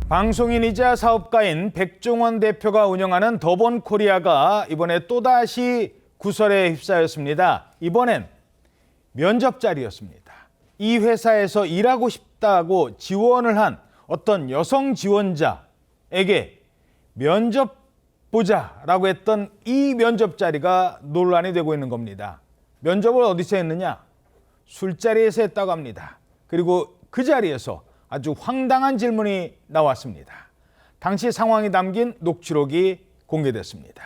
방송인이자 사업가인 백종원 대표가 운영하는 더본코리아가 이번에 또다시 구설에 휩싸였습니다. 이번엔 면접 자리였습니다. 이 회사에서 일하고 싶다고 지원을 한 어떤 여성 지원자에게 면접 보자라고 했던 이 면접 자리가 논란이 되고 있는 겁니다. 면접을 어디서 했느냐? 술자리에서 했다고 합니다. 그리고 그 자리에서 아주 황당한 질문이 나왔습니다. 당시 상황이 담긴 녹취록이 공개됐습니다.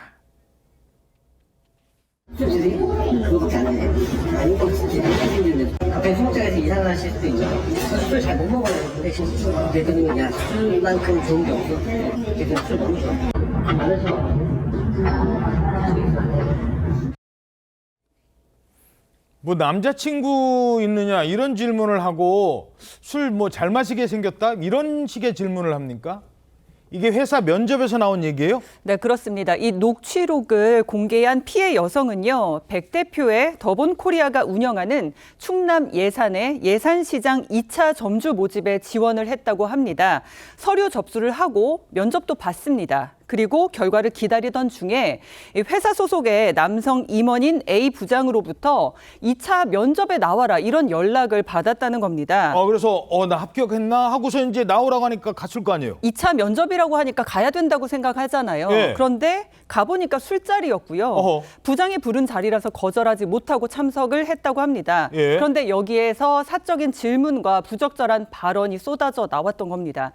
갑자기 술 먹자에서 이상하실 수도 있죠. 술 잘 못 먹어요. 근데 대표님은 야 술만큼 좋은 게 없어. 그래서 술 못 먹어. 뭐 남자친구 있느냐 이런 질문을 하고 술 뭐 잘 마시게 생겼다 이런 식의 질문을 합니까? 이게 회사 면접에서 나온 얘기예요? 네, 그렇습니다. 이 녹취록을 공개한 피해 여성은요, 백 대표의 더본코리아가 운영하는 충남 예산의 예산시장 2차 점주 모집에 지원을 했다고 합니다. 서류 접수를 하고 면접도 봤습니다. 그리고 결과를 기다리던 중에 회사 소속의 남성 임원인 A 부장으로부터 2차 면접에 나와라 이런 연락을 받았다는 겁니다. 그래서 나 합격했나 하고서 이제 나오라고 하니까 갔을 거 아니에요? 2차 면접이라고 하니까 가야 된다고 생각하잖아요. 예. 그런데 가보니까 술자리였고요. 어허. 부장이 부른 자리라서 거절하지 못하고 참석을 했다고 합니다. 예. 그런데 여기에서 사적인 질문과 부적절한 발언이 쏟아져 나왔던 겁니다.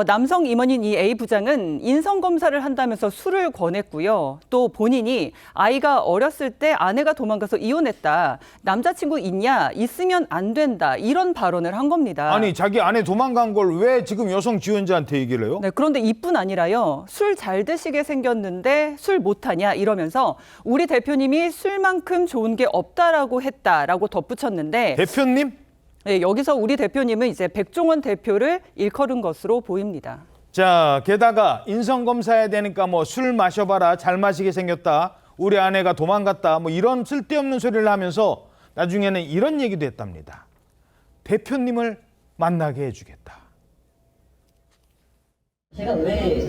남성 임원인 이 A 부장은 인성검사를 한다면서 술을 권했고요. 또 본인이 아이가 어렸을 때 아내가 도망가서 이혼했다. 남자친구 있냐? 있으면 안 된다. 이런 발언을 한 겁니다. 아니 자기 아내 도망간 걸 왜 지금 여성 지원자한테 얘기를 해요? 네, 그런데 이뿐 아니라요. 술 잘 드시게 생겼는데 술 못하냐 이러면서 우리 대표님이 술만큼 좋은 게 없다라고 했다라고 덧붙였는데 대표님? 네, 여기서 우리 대표님은 이제 백종원 대표를 일컬은 것으로 보입니다. 자, 게다가 인성검사해야 되니까 뭐 술 마셔봐라 잘 마시게 생겼다 우리 아내가 도망갔다 뭐 이런 쓸데없는 소리를 하면서 나중에는 이런 얘기도 했답니다. 대표님을 만나게 해주겠다. 제가 왜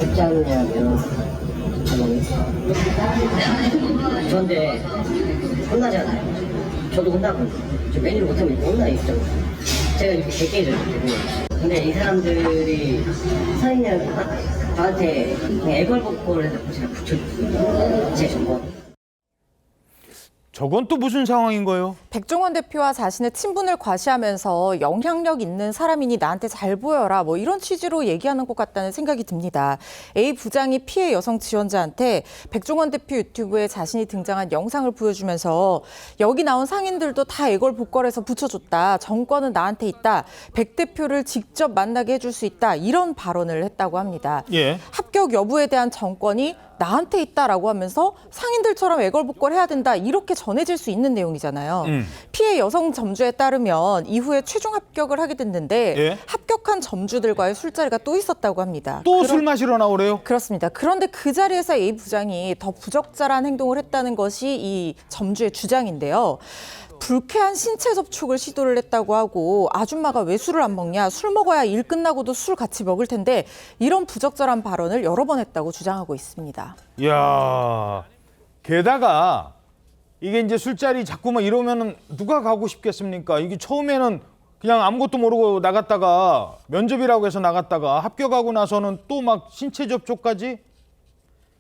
듣지 않느냐면 그런데 혼나잖아요. 저도 혼나거든요. 저 메뉴를 못하면 혼나있죠. 제가 이렇게 객기해줬거든요. 근데 이 사람들이 사인이랑 저한테 그냥 애걸복걸을 해서 제가 붙여줬어요. 제 정보. 저건 또 무슨 상황인 거예요? 백종원 대표와 자신의 친분을 과시하면서 영향력 있는 사람이니 나한테 잘 보여라 뭐 이런 취지로 얘기하는 것 같다는 생각이 듭니다. A 부장이 피해 여성 지원자한테 백종원 대표 유튜브에 자신이 등장한 영상을 보여주면서 여기 나온 상인들도 다 애걸복걸해서 붙여줬다. 정권은 나한테 있다. 백 대표를 직접 만나게 해줄 수 있다. 이런 발언을 했다고 합니다. 예. 합격 여부에 대한 정권이 나한테 있다라고 하면서 상인들처럼 애걸복걸 해야 된다 이렇게 전해질 수 있는 내용이잖아요. 피해 여성 점주에 따르면 이후에 최종 합격을 하게 됐는데 예? 합격한 점주들과의 술자리가 또 있었다고 합니다. 또 술 마시러 나오래요? 그렇습니다. 그런데 그 자리에서 A 부장이 더 부적절한 행동을 했다는 것이 이 점주의 주장인데요. 불쾌한 신체 접촉을 시도를 했다고 하고 아줌마가 왜 술을 안 먹냐? 술 먹어야 일 끝나고도 술 같이 먹을 텐데 이런 부적절한 발언을 여러 번 했다고 주장하고 있습니다. 이야, 게다가 이게 이제 술자리 자꾸만 이러면은 누가 가고 싶겠습니까? 이게 처음에는 그냥 아무것도 모르고 나갔다가 면접이라고 해서 나갔다가 합격하고 나서는 또 막 신체 접촉까지?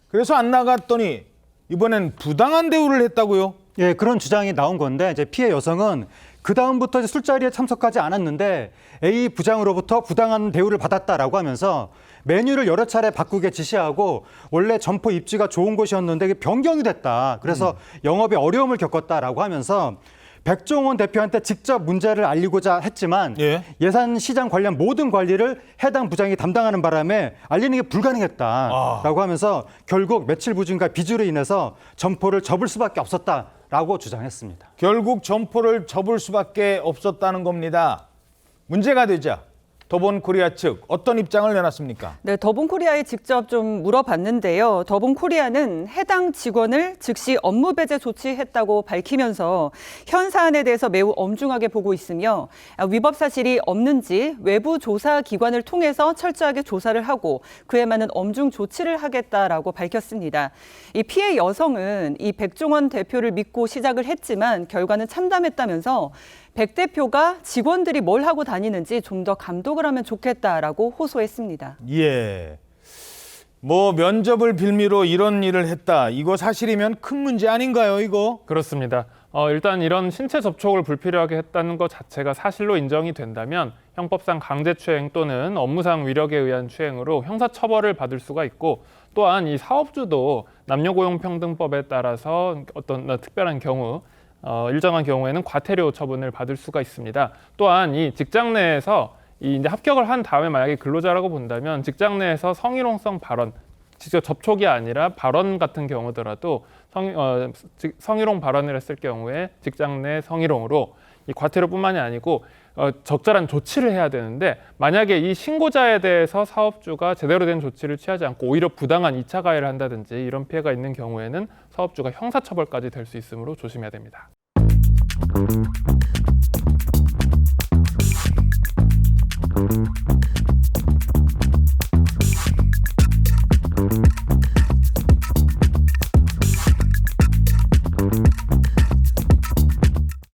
그래서 안 나갔더니 이번엔 부당한 대우를 했다고요? 예, 그런 주장이 나온 건데 이제 피해 여성은 그 다음부터 이제 술자리에 참석하지 않았는데 A 부장으로부터 부당한 대우를 받았다라고 하면서 메뉴를 여러 차례 바꾸게 지시하고 원래 점포 입지가 좋은 곳이었는데 이게 변경이 됐다. 그래서 영업에 어려움을 겪었다라고 하면서 백종원 대표한테 직접 문제를 알리고자 했지만 예. 예산시장 관련 모든 관리를 해당 부장이 담당하는 바람에 알리는 게 불가능했다라고 하면서 결국 며칠 부진과 빚으로 인해서 점포를 접을 수밖에 없었다라고 주장했습니다. 결국 점포를 접을 수밖에 없었다는 겁니다. 문제가 되자 더본코리아 측 어떤 입장을 내놨습니까? 네, 더본코리아에 직접 좀 물어봤는데요. 더본코리아는 해당 직원을 즉시 업무 배제 조치했다고 밝히면서 현 사안에 대해서 매우 엄중하게 보고 있으며 위법 사실이 없는지 외부 조사 기관을 통해서 철저하게 조사를 하고 그에 맞는 엄중 조치를 하겠다라고 밝혔습니다. 이 피해 여성은 이 백종원 대표를 믿고 시작을 했지만 결과는 참담했다면서 백 대표가 직원들이 뭘 하고 다니는지 좀 더 감독을 하면 좋겠다라고 호소했습니다. 예. 뭐 면접을 빌미로 이런 일을 했다. 이거 사실이면 큰 문제 아닌가요, 이거? 그렇습니다. 일단 이런 신체 접촉을 불필요하게 했다는 것 자체가 사실로 인정이 된다면 형법상 강제추행 또는 업무상 위력에 의한 추행으로 형사처벌을 받을 수가 있고 또한 이 사업주도 남녀고용평등법에 따라서 어떤 특별한 경우 일정한 경우에는 과태료 처분을 받을 수가 있습니다. 또한 이 직장 내에서 이제 합격을 한 다음에 만약에 근로자라고 본다면 직장 내에서 성희롱성 발언, 직접 접촉이 아니라 발언 같은 경우더라도 성희롱 발언을 했을 경우에 직장 내 성희롱으로 이 과태료뿐만이 아니고 적절한 조치를 해야 되는데 만약에 이 신고자에 대해서 사업주가 제대로 된 조치를 취하지 않고 오히려 부당한 2차 가해를 한다든지 이런 피해가 있는 경우에는 사업주가 형사처벌까지 될 수 있으므로 조심해야 됩니다.